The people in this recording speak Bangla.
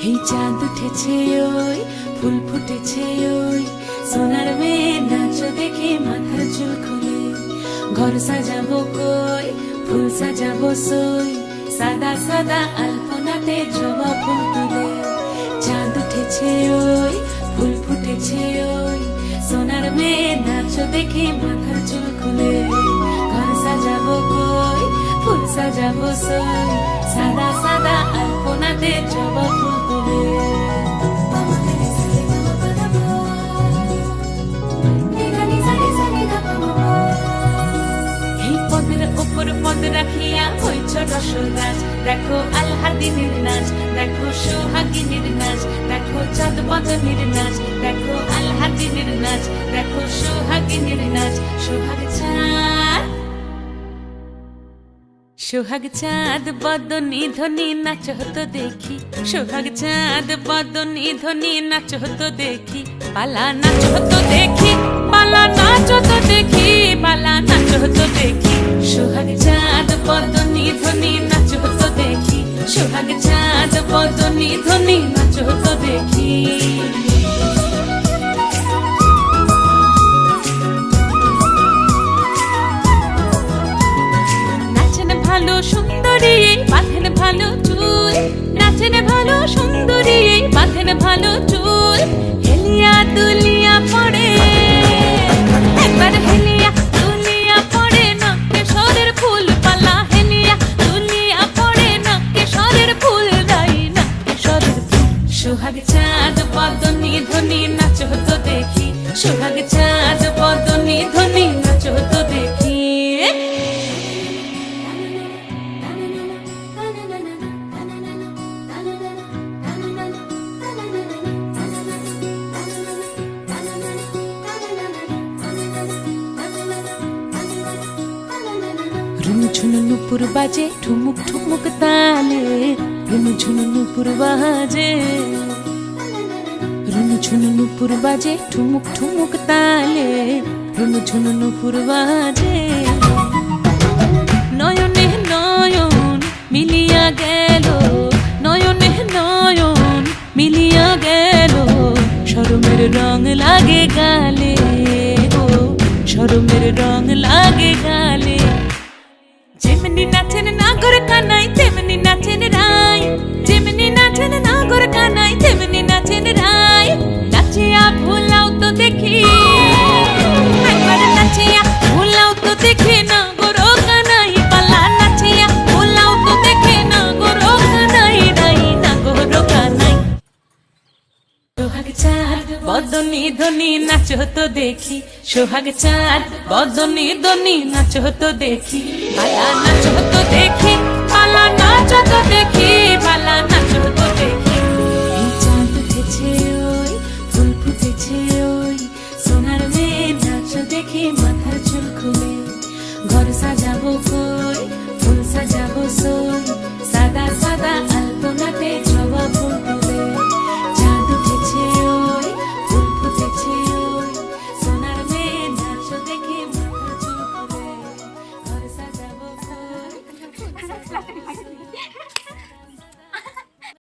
এই চাঁদ উঠেছে ওই ফুল ফুটেছে ওই সোনার মেয়ে নাচ দেখে মাথার চুল খুলে ঘর সাজাবো কই ফুল সাজাবো সই সাদা সাদা আলপনাতে জবা ফুল তুলে চাঁদ উঠেছে ওই ফুল ফুটেছে ওই সোনার মেয়ে নাচ দেখে মাথার চুল খুলে ঘর সাজাবো কই ফুল সাজাবো সই সাদা সাদা আলপনাতে জবা ফুল তুলে পদ রাখিয়া হইছ রসল গাছ দেখো আলহাদিনের নাচ দেখো সোহাগিনীর নাচ দেখো চাঁদ বদনের নাচ দেখো আলহাদিনের নাচ দেখো সোহাগিনীর নাচ সোহাগ চাঁদ বদনী ধ্বনি নাচ হতো দেখি সোহাগ চাঁদ বদনী ধ্বনি নাচ হতো দেখি পালা নাচ হতো দেখি পালা নাচ হতো দেখি পালা নাচ হতো দেখি সোহাগ চাঁদ বদনী ধ্বনি নাচ হতো দেখি সোহাগ চাঁদ বদনী ধ্বনি নাচ হতো দেখি ভালো সুন্দরী বাঁধেন ভালো চুল নাচেন ভালো সুন্দরী বাঁধেন ভালো চুল হেলিয়া দুলিয়া পড়ে একবার হেলিয়া দুলিয়া পড়ে নকে সরের ফুল পালা হেলিয়া দুলিয়া পড়ে নকে সরের ফুল দাই নকে সরের ফুল সোহাগ চাঁদ বদনী ধ্বনি নাচ হতো দেখি সোহাগ চাঁদ বদনী ধ্বনি নাচ হতো দেখি ঝুনু নুপুর বাজে ঠুমুক ঠুমুক তালে রুনু ঝুনু নুপুর বাজে রুনু ঝুনু নুপুর বাজে ঠুমুক ঠুমুক তালে রুনু ঝুনু নুপুর বাজে নয়নে নয়ন মিলিয়া গেল নয়নে নয়ন মিলিয়া গেল শরমের রং লাগে গালে ও শরমের রং লাগে গালে যেমনি নাচেন নাগর কানাই তেমনি নাচেন রাই যেমনি নাচেন নাগর কানাই তেমনি নাচেন রাই নাচিয়া ভুলাও তো দেখি একবার নাচিয়া ভুলাও তো দেখি নাগর কানাই পালা নাচিয়া ভুলাও তো দেখি নাগর কানাই রাই নাগর কানাই সোহাগ চাঁদ বদনী ধ্বনি নাচ হতো দেখি সোহাগ চাঁদ বদনী ধ্বনি নাচ হতো দেখি পালা নাচ হতো দেখি পালা নাচ হতো দেখি পালা নাচ হতো দেখি এই চাঁদ উঠেছে ওই ফুল ফুটেছে ওই সোনার মেয়ে নাচ দেখি মাথার চুল খুলে ঘর সাজাবো কই ফুল সাজাবো সই সাদা সাদা আলপনাতে জবা ফুল তুলে